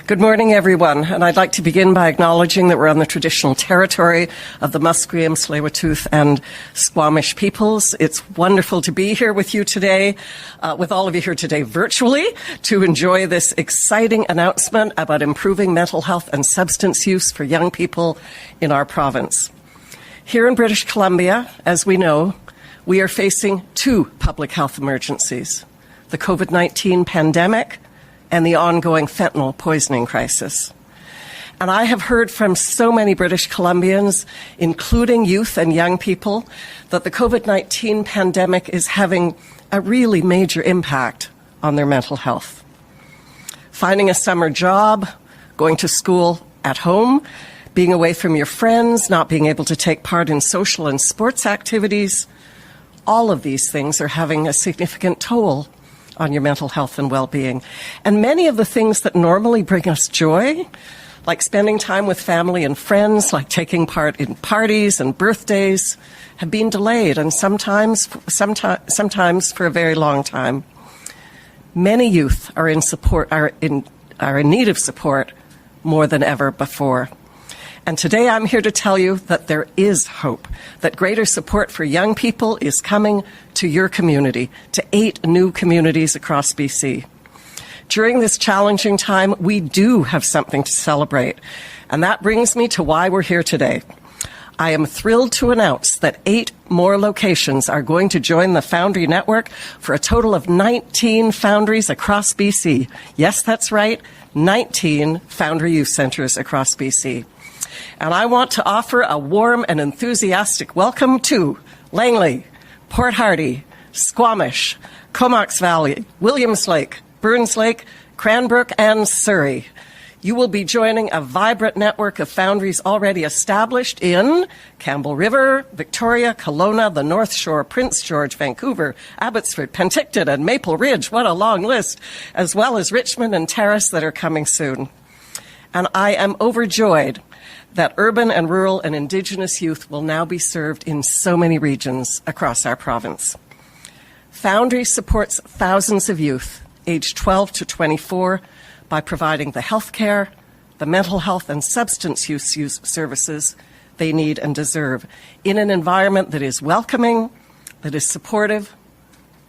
Good morning, everyone, and I'd like to begin by acknowledging that we're on the traditional territory of the Musqueam, Tsleil-Waututh, and Squamish peoples. It's wonderful to be here with you today, with all of you here today virtually, to enjoy this exciting announcement about improving mental health and substance use for young people in our province. Here in British Columbia, as we know, we are facing two public health emergencies: the COVID-19 pandemic and the ongoing fentanyl poisoning crisis. And I have heard from so many British Columbians, including youth and young people, that the COVID-19 pandemic is having a really major impact on their mental health. Finding a summer job, going to school at home, being away from your friends, not being able to take part in social and sports activities, all of these things are having a significant toll on your mental health and well-being. And many of the things that normally bring us joy, like spending time with family and friends, like taking part in parties and birthdays, have been delayed, and sometimes for a very long time. Many youth are in need of support more than ever before. And today I'm here to tell you that there is hope, that greater support for young people is coming to your community, to 8 new communities across BC. During this challenging time, we do have something to celebrate. And that brings me to why we're here today. I am thrilled to announce that 8 more locations are going to join the Foundry Network for a total of 19 foundries across BC. Yes, that's right, 19 Foundry Youth Centres across BC. And I want to offer a warm and enthusiastic welcome to Langley, Port Hardy, Squamish, Comox Valley, Williams Lake, Burns Lake, Cranbrook, and Surrey. You will be joining a vibrant network of foundries already established in Campbell River, Victoria, Kelowna, the North Shore, Prince George, Vancouver, Abbotsford, Penticton, and Maple Ridge. What a long list, as well as Richmond and Terrace that are coming soon. And I am overjoyed that urban and rural and Indigenous youth will now be served in so many regions across our province. Foundry supports thousands of youth aged 12 to 24 by providing the health care, the mental health and substance use services they need and deserve in an environment that is welcoming, that is supportive,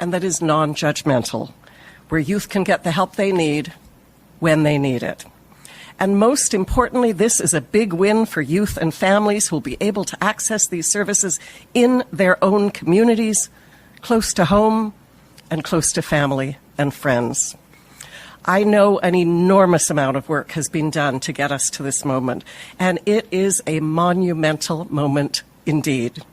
and that is non-judgmental, where youth can get the help they need when they need it. And most importantly, this is a big win for youth and families who will be able to access these services in their own communities, close to home and close to family and friends. I know an enormous amount of work has been done to get us to this moment, and it is a monumental moment indeed.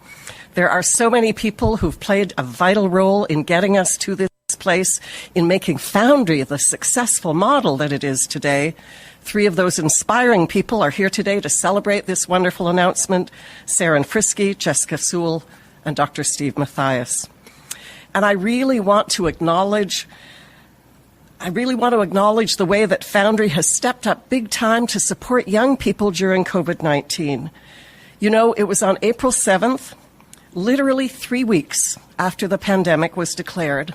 There are so many people who've played a vital role in getting us to this place, in making Foundry the successful model that it is today. 3 of those inspiring people are here today to celebrate this wonderful announcement: Saren Frisky, Jessica Sewell, and Dr. Steve Mathias. And I really want to acknowledge the way that Foundry has stepped up big time to support young people during COVID-19. You know, it was on April 7th, literally 3 weeks after the pandemic was declared,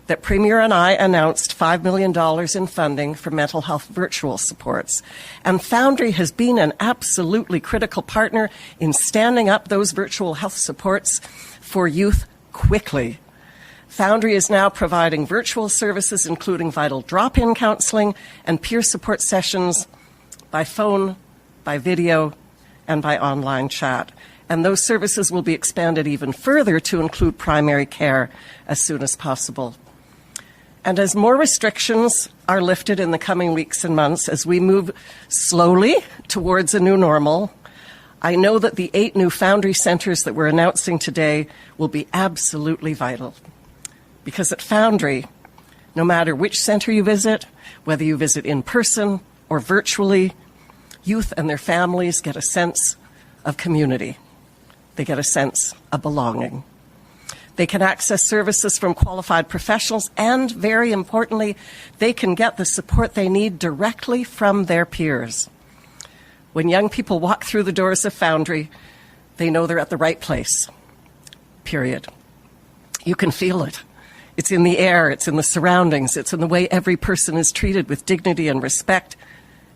that Premier and I announced $5 million in funding for mental health virtual supports. And Foundry has been an absolutely critical partner in standing up those virtual health supports for youth quickly. Foundry is now providing virtual services, including vital drop-in counseling and peer support sessions by phone, by video, and by online chat. And those services will be expanded even further to include primary care as soon as possible. And as more restrictions are lifted in the coming weeks and months, as we move slowly towards a new normal, I know that the 8 new Foundry centres that we're announcing today will be absolutely vital. Because at Foundry, no matter which centre you visit, whether you visit in person or virtually, youth and their families get a sense of community. They get a sense of belonging. They can access services from qualified professionals, and very importantly, they can get the support they need directly from their peers. When young people walk through the doors of Foundry, they know they're at the right place, period. You can feel it. It's in the air, it's in the surroundings, it's in the way every person is treated with dignity and respect,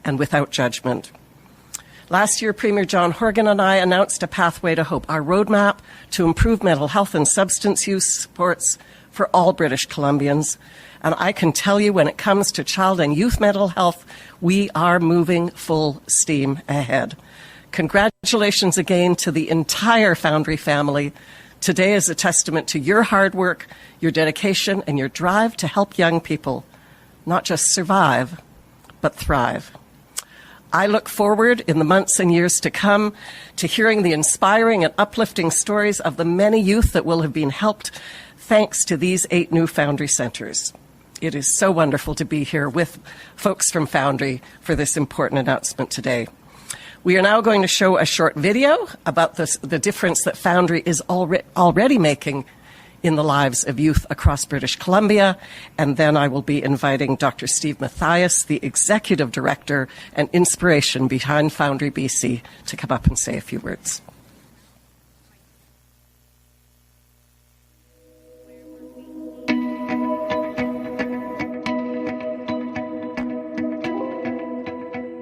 and without judgment. Last year, Premier John Horgan and I announced a Pathway to Hope, our roadmap to improve mental health and substance use supports for all British Columbians. And I can tell you, when it comes to child and youth mental health, we are moving full steam ahead. Congratulations again to the entire Foundry family. Today is a testament to your hard work, your dedication, and your drive to help young people not just survive, but thrive. I look forward in the months and years to come to hearing the inspiring and uplifting stories of the many youth that will have been helped thanks to these 8 new Foundry centres. It is so wonderful to be here with folks from Foundry for this important announcement today. We are now going to show a short video about the difference that Foundry is already making in the lives of youth across British Columbia, and then I will be inviting Dr. Steve Mathias, the Executive Director and inspiration behind Foundry BC, to come up and say a few words.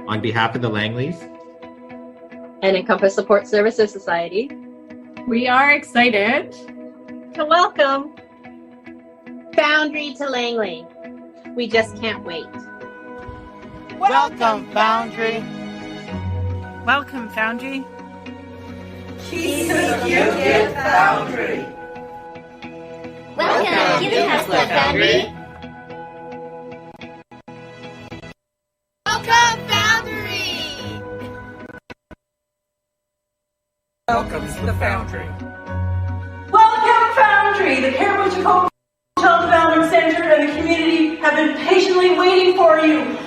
On behalf of the Langleys and Encompass Support Services Society, we are excited to welcome Foundry to Langley. We just can't wait. Welcome, Foundry. Welcome, Foundry. Keep it Foundry. Welcome, keep it Foundry. Welcome, Foundry. Welcome to the Foundry. Welcome, Foundry! The Caribou Child Development Center and the community have been patiently waiting for you.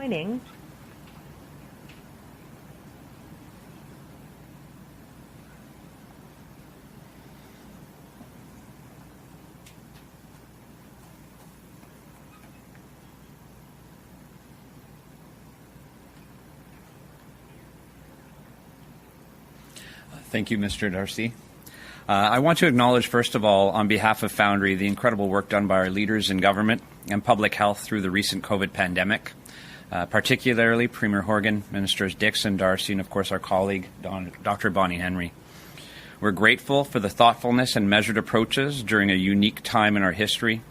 joining. Thank you, Mr. Darcy. I want to acknowledge, first of all, on behalf of Foundry, the incredible work done by our leaders in government and public health through the recent COVID pandemic, particularly Premier Horgan, Ministers Dixon, Darcy, and of course our colleague, Dr. Bonnie Henry. We're grateful for the thoughtfulness and measured approaches during a unique time in our history,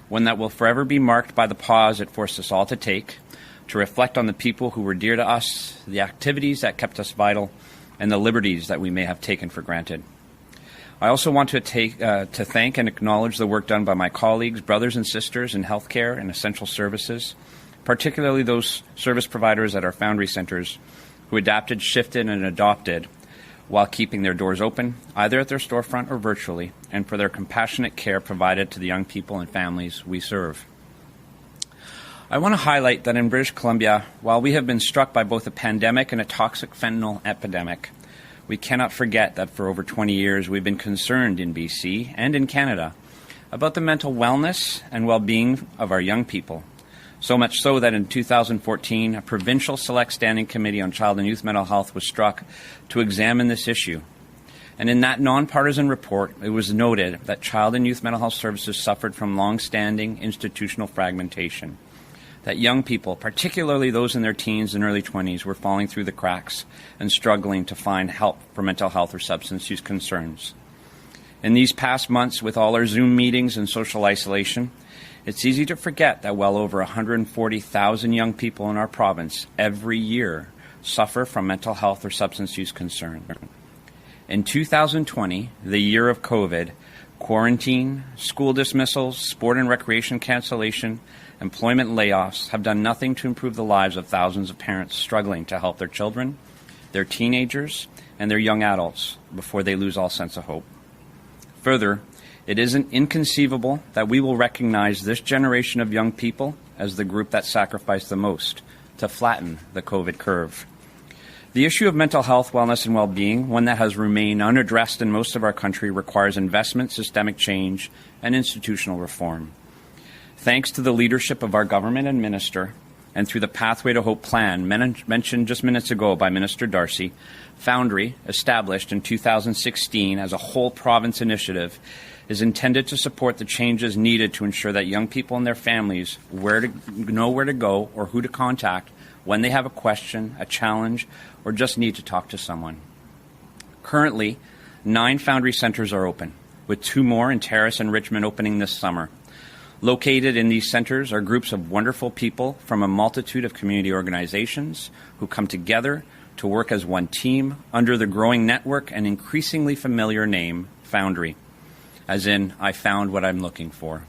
one that will forever be marked by the pause it forced us all to take, to reflect on the people who were dear to us, the activities that kept us vital, and the liberties that we may have taken for granted. I also want to thank and acknowledge the work done by my colleagues, brothers and sisters in healthcare and essential services, particularly those service providers at our Foundry centres who adapted, shifted, and adopted while keeping their doors open, either at their storefront or virtually, and for their compassionate care provided to the young people and families we serve. I want to highlight that in British Columbia, while we have been struck by both a pandemic and a toxic fentanyl epidemic, we cannot forget that for over 20 years we've been concerned in BC and in Canada about the mental wellness and well-being of our young people. So much so that in 2014, a provincial select standing committee on child and youth mental health was struck to examine this issue. And in that nonpartisan report, it was noted that child and youth mental health services suffered from long-standing institutional fragmentation, that young people, particularly those in their teens and early 20s, were falling through the cracks and struggling to find help for mental health or substance use concerns. In these past months, with all our Zoom meetings and social isolation, it's easy to forget that well over 140,000 young people in our province every year suffer from mental health or substance use concern. In 2020, the year of COVID, quarantine, school dismissals, sport and recreation cancellation, employment layoffs have done nothing to improve the lives of thousands of parents struggling to help their children, their teenagers, and their young adults before they lose all sense of hope. Further, it isn't inconceivable that we will recognize this generation of young people as the group that sacrificed the most to flatten the COVID curve. The issue of mental health, wellness, and well-being, one that has remained unaddressed in most of our country, requires investment, systemic change, and institutional reform. Thanks to the leadership of our government and minister, and through the Pathway to Hope plan mentioned just minutes ago by Minister Darcy, Foundry, established in 2016 as a whole province initiative, is intended to support the changes needed to ensure that young people and their families know where to go or who to contact when they have a question, a challenge, or just need to talk to someone. Currently, 9 Foundry centres are open, with 2 more in Terrace and Richmond opening this summer. Located in these centres are groups of wonderful people from a multitude of community organizations who come together to work as one team under the growing network and increasingly familiar name, Foundry, as in, I found what I'm looking for.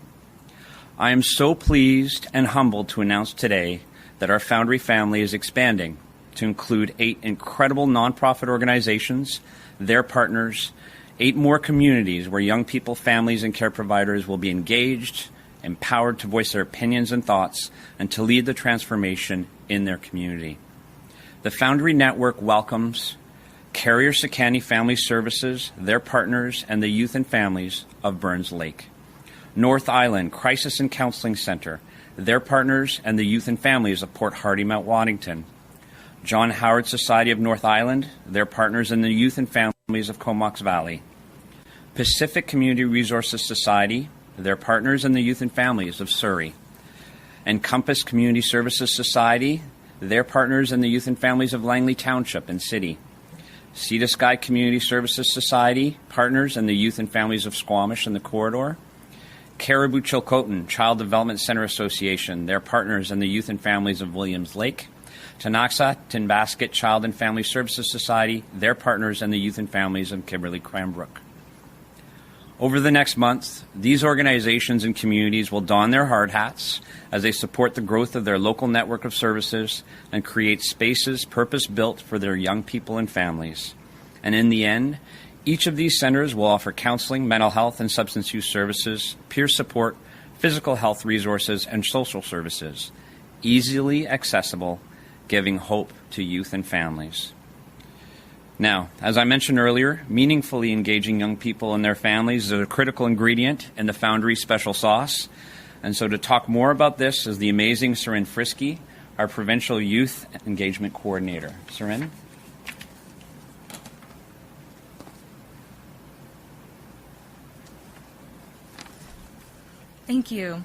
I am so pleased and humbled to announce today that our Foundry family is expanding to include 8 incredible nonprofit organizations, their partners, 8 more communities where young people, families, and care providers will be engaged, empowered to voice their opinions and thoughts, and to lead the transformation in their community. The Foundry Network welcomes Carrier Sekani Family Services, their partners, and the youth and families of Burns Lake. North Island Crisis and Counseling Centre, their partners, and the youth and families of Port Hardy, Mount Waddington. John Howard Society of North Island, their partners, and the youth and families of Comox Valley. Pacific Community Resources Society, their partners, and the youth and families of Surrey. And Compass Community Services Society, their partners, and the youth and families of Langley Township and City. Sea to Sky Community Services Society, partners, and the youth and families of Squamish and the Corridor. Caribou Chilcotin Child Development Center Association, their partners, and the youth and families of Williams Lake. Tanaxa Tinbasket Child and Family Services Society, their partners, and the youth and families of Kimberley Cranbrook. Over the next month, these organizations and communities will don their hard hats as they support the growth of their local network of services and create spaces purpose-built for their young people and families. And in the end, each of these centers will offer counseling, mental health and substance use services, peer support, physical health resources, and social services, easily accessible, giving hope to youth and families. Now, as I mentioned earlier, meaningfully engaging young people and their families is a critical ingredient in the Foundry special sauce. And so to talk more about this is the amazing Seren Frisky, our Provincial Youth Engagement Coordinator. Seren? Thank you.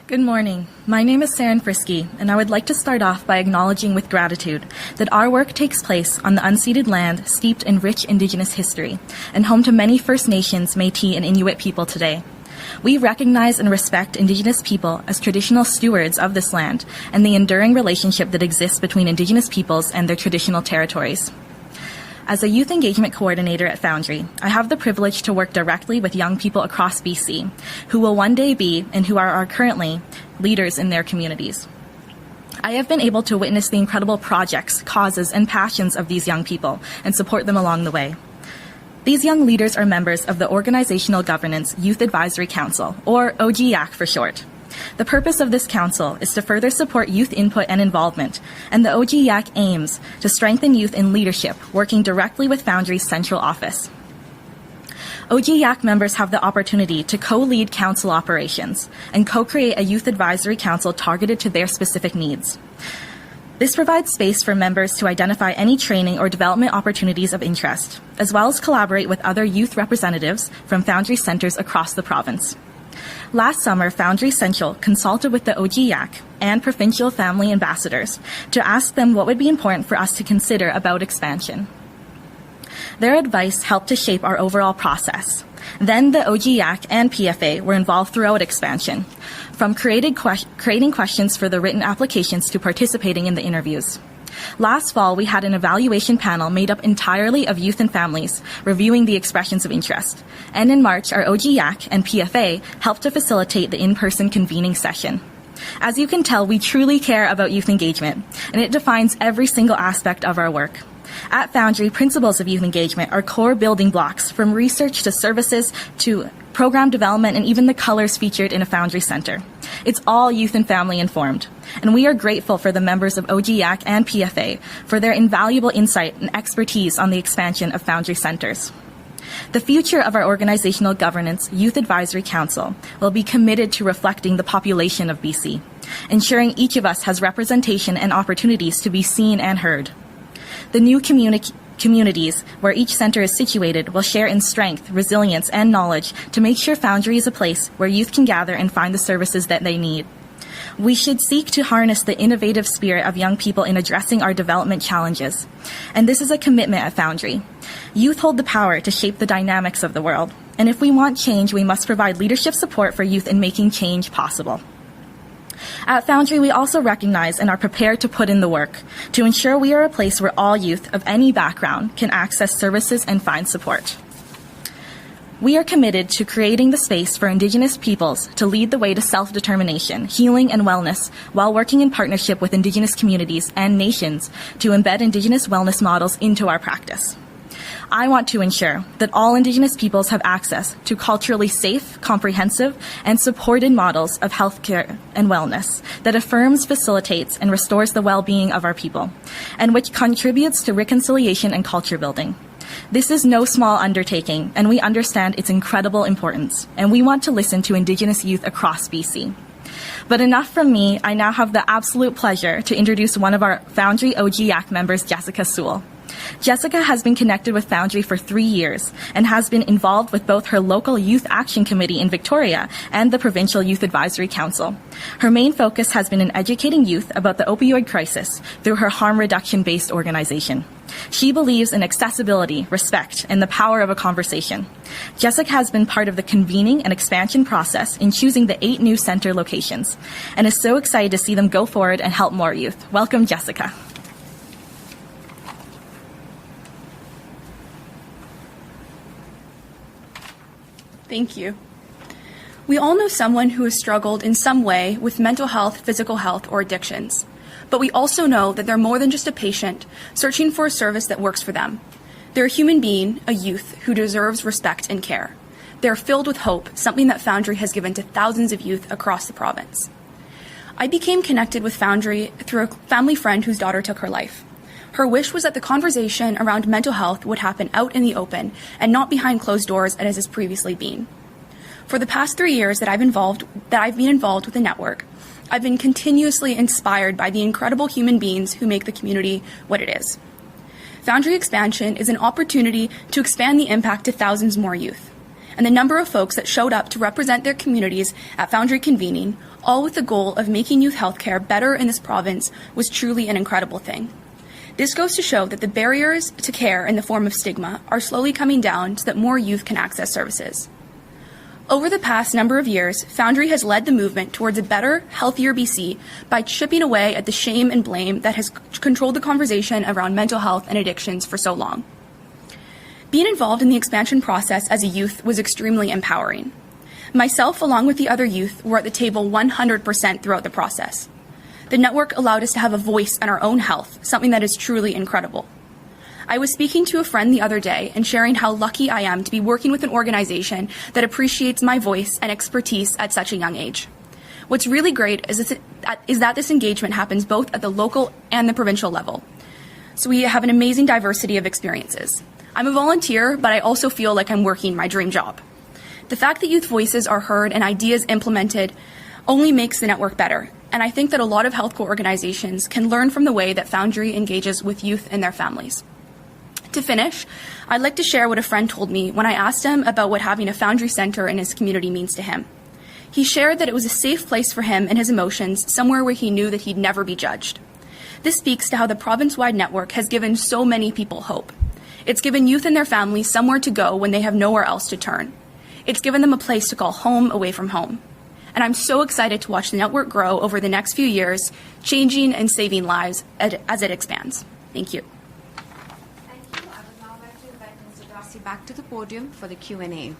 Good morning. My name is Seren Frisky, and I would like to start off by acknowledging with gratitude that our work takes place on the unceded land steeped in rich Indigenous history and home to many First Nations, Métis, and Inuit people today. We recognize and respect Indigenous people as traditional stewards of this land and the enduring relationship that exists between Indigenous peoples and their traditional territories. As a youth engagement coordinator at Foundry, I have the privilege to work directly with young people across BC who will one day be, and who are currently, leaders in their communities. I have been able to witness the incredible projects, causes, and passions of these young people and support them along the way. These young leaders are members of the Organizational Governance Youth Advisory Council, or OGYAC for short. The purpose of this council is to further support youth input and involvement, and the OGYAC aims to strengthen youth in leadership, working directly with Foundry's central office. OGYAC members have the opportunity to co-lead council operations and co-create a youth advisory council targeted to their specific needs. This provides space for members to identify any training or development opportunities of interest, as well as collaborate with other youth representatives from Foundry centers across the province. Last summer, Foundry Central consulted with the OGYAC and provincial family ambassadors to ask them what would be important for us to consider about expansion. Their advice helped to shape our overall process. Then the OGYAC and PFA were involved throughout expansion, from creating questions for the written applications to participating in the interviews. Last fall, we had an evaluation panel made up entirely of youth and families reviewing the expressions of interest. And in March, our OGYAC and PFA helped to facilitate the in-person convening session. As you can tell, we truly care about youth engagement, and it defines every single aspect of our work. At Foundry, principles of youth engagement are core building blocks, from research to services to program development and even the colors featured in a Foundry Center. It's all youth and family informed, and we are grateful for the members of OGYAC and PFA for their invaluable insight and expertise on the expansion of Foundry Centers. The future of our Organizational Governance Youth Advisory Council will be committed to reflecting the population of BC ensuring each of us has representation and opportunities to be seen and heard. The new communities where each center is situated will share in strength, resilience, and knowledge to make sure Foundry is a place where youth can gather and find the services that they need. We should seek to harness the innovative spirit of young people in addressing our development challenges. And this is a commitment at Foundry. Youth hold the power to shape the dynamics of the world. And if we want change, we must provide leadership support for youth in making change possible. At Foundry, we also recognize and are prepared to put in the work to ensure we are a place where all youth of any background can access services and find support. We are committed to creating the space for Indigenous peoples to lead the way to self-determination, healing, and wellness while working in partnership with Indigenous communities and nations to embed Indigenous wellness models into our practice. I want to ensure that all Indigenous peoples have access to culturally safe, comprehensive, and supported models of healthcare and wellness that affirms, facilitates, and restores the well-being of our people, and which contributes to reconciliation and culture building. This is no small undertaking, and we understand its incredible importance, and we want to listen to Indigenous youth across BC. But enough from me. I now have the absolute pleasure to introduce one of our Foundry OG-YAC members, Jessica Sewell. Jessica has been connected with Foundry for 3 years and has been involved with both her local Youth Action Committee in Victoria and the Provincial Youth Advisory Council. Her main focus has been in educating youth about the opioid crisis through her harm reduction-based organization. She believes in accessibility, respect, and the power of a conversation. Jessica has been part of the convening and expansion process in choosing the 8 new center locations and is so excited to see them go forward and help more youth. Welcome, Jessica. Thank you. We all know someone who has struggled in some way with mental health, physical health, or addictions. But we also know that they're more than just a patient searching for a service that works for them. They're a human being, a youth, who deserves respect and care. They're filled with hope, something that Foundry has given to thousands of youth across the province. I became connected with Foundry through a family friend whose daughter took her life. Her wish was that the conversation around mental health would happen out in the open and not behind closed doors as has previously been. For the past 3 years that I've been involved with the network, I've been continuously inspired by the incredible human beings who make the community what it is. Foundry Expansion is an opportunity to expand the impact to thousands more youth. And the number of folks that showed up to represent their communities at Foundry convening, all with the goal of making youth healthcare better in this province, was truly an incredible thing. This goes to show that the barriers to care in the form of stigma are slowly coming down so that more youth can access services. Over the past number of years, Foundry has led the movement towards a better, healthier BC by chipping away at the shame and blame that has controlled the conversation around mental health and addictions for so long. Being involved in the expansion process as a youth was extremely empowering. Myself, along with the other youth, were at the table 100% throughout the process. The network allowed us to have a voice in our own health, something that is truly incredible. I was speaking to a friend the other day and sharing how lucky I am to be working with an organization that appreciates my voice and expertise at such a young age. What's really great is that this engagement happens both at the local and the provincial level. So we have an amazing diversity of experiences. I'm a volunteer, but I also feel like I'm working my dream job. The fact that youth voices are heard and ideas implemented only makes the network better. And I think that a lot of healthcare organizations can learn from the way that Foundry engages with youth and their families. To finish, I'd like to share what a friend told me when I asked him about what having a Foundry Center in his community means to him. He shared that it was a safe place for him and his emotions, somewhere where he knew that he'd never be judged. This speaks to how the province-wide network has given so many people hope. It's given youth and their families somewhere to go when they have nowhere else to turn. It's given them a place to call home away from home. And I'm so excited to watch the network grow over the next few years, changing and saving lives as it expands. Thank you. Thank you. I would now like to invite Mr. Darcy back to the podium for the Q&A.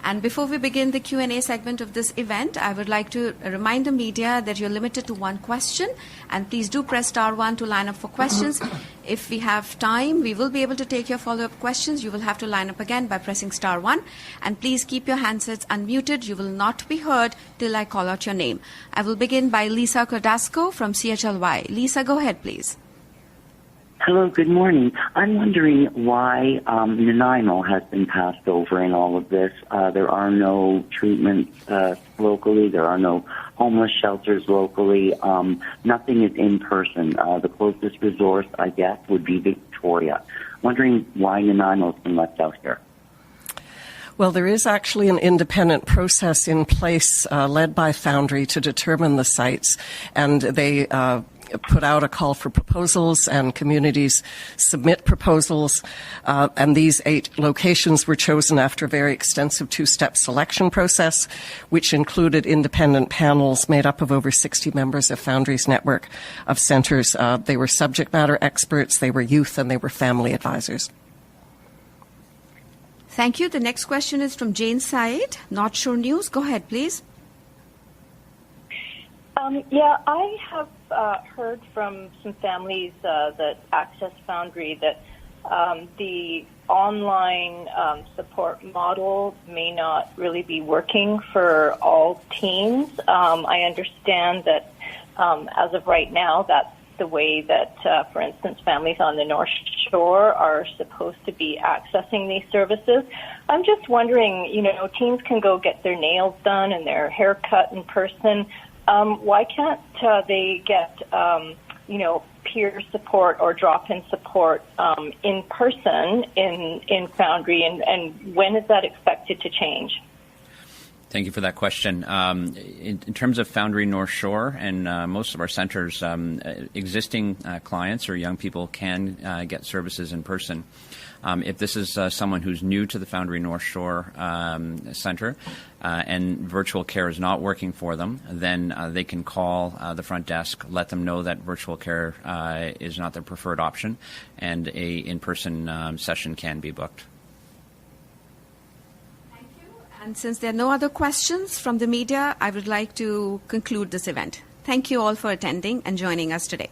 And before we begin the Q&A segment of this event, I would like to remind the media that you're limited to one question, and please do press *1 to line up for questions. If we have time, we will be able to take your follow-up questions. You will have to line up again by pressing *1, and please keep your handsets unmuted. You will not be heard till I call out your name. I will begin by Lisa Cordasco from CHLY. Lisa, go ahead, please. Hello, good morning. I'm wondering why Nanaimo has been passed over in all of this. There are no treatments locally. There are no homeless shelters locally. Nothing is in person. The closest resource, I guess, would be Victoria. Wondering why Nanaimo's been left out here. Well, there is actually an independent process in place led by Foundry to determine the sites, and they put out a call for proposals, and communities submit proposals, and these 8 locations were chosen after a very extensive 2-step selection process, which included independent panels made up of over 60 members of Foundry's network of centers. They were subject matter experts, they were youth, and they were family advisors. Thank you. The next question is from Jane Said, North Shore News. Go ahead, please. I have heard from some families that access Foundry that the online support model may not really be working for all teens. I understand that as of right now, that's the way that, for instance, families on the North Shore are supposed to be accessing these services. I'm just wondering, teens can go get their nails done and their hair cut in person. Why can't they get, peer support or drop-in support in person in Foundry, and when is that expected to change? Thank you for that question. In terms of Foundry North Shore and most of our centers, existing clients or young people can get services in person. If this is someone who's new to the Foundry North Shore Center and virtual care is not working for them, then they can call the front desk, let them know that virtual care is not their preferred option, and a in-person session can be booked. And since there are no other questions from the media, I would like to conclude this event. Thank you all for attending and joining us today.